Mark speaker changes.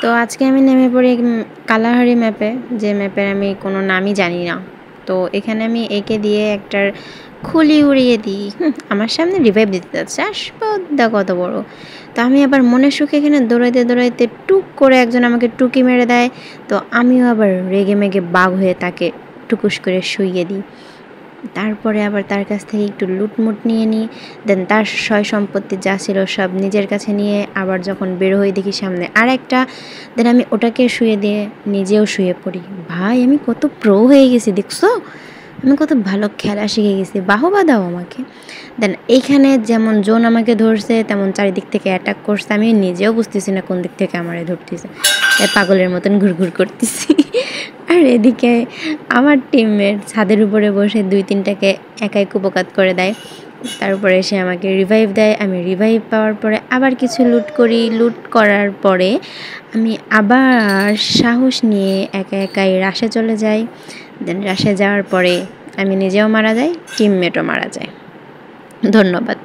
Speaker 1: তো আজকে আমি নেমে পড়ি কালাহারি ম্যাপে, যে ম্যাপের আমি কোনো নামই জানি না। তো এখানে আমি একে দিয়ে একটার খুলি উড়িয়ে দিই। আমার সামনে রিভাইভ দিতে যাচ্ছে, আসপদ্দা কত বড়। তো আমি আবার মনের সুখে এখানে দৌড়াইতে দৌড়াইতে টুক করে একজন আমাকে টুকি মেরে দেয়। তো আমিও আবার রেগে মেগে বাঘ হয়ে তাকে টুকুস করে শুইয়ে দিই। তারপরে আবার তার কাছ থেকে একটু লুটমুট নিয়ে নিই। দেন তার সয় সম্পত্তি যা ছিল সব নিজের কাছে নিয়ে আবার যখন বের হয়ে দেখি সামনে আর একটা, দেন আমি ওটাকে শুয়ে দিয়ে নিজেও শুয়ে পড়ি। ভাই আমি কত প্রো হয়ে গেছি দেখছো, আমি কত ভালো খেলা শিখে গেছি, বাহবা দাও আমাকে। দেন এইখানে যেমন জোন আমাকে ধরছে তেমন চারিদিক থেকে অ্যাটাক করছে, আমি নিজেও বুঝতেছি না কোন দিক থেকে আমারে ধরতেছে, পাগলের মতন ঘুরঘুর করতেছি। আর এদিকে আমার টিমমেট ছাদের উপরে বসে 2-3টাকে একাই কুপকাত করে দেয়। তারপরে সে আমাকে রিভাইভ দেয়, আমি রিভাইভ পাওয়ার পরে আবার কিছু লুট করি। লুট করার পরে আমি আবার সাহস নিয়ে একা একাই রাশে চলে যাই। দেন রাশে যাওয়ার পরে আমি নিজেও মারা যাই, টিমমেটও মারা যায়। ধন্যবাদ।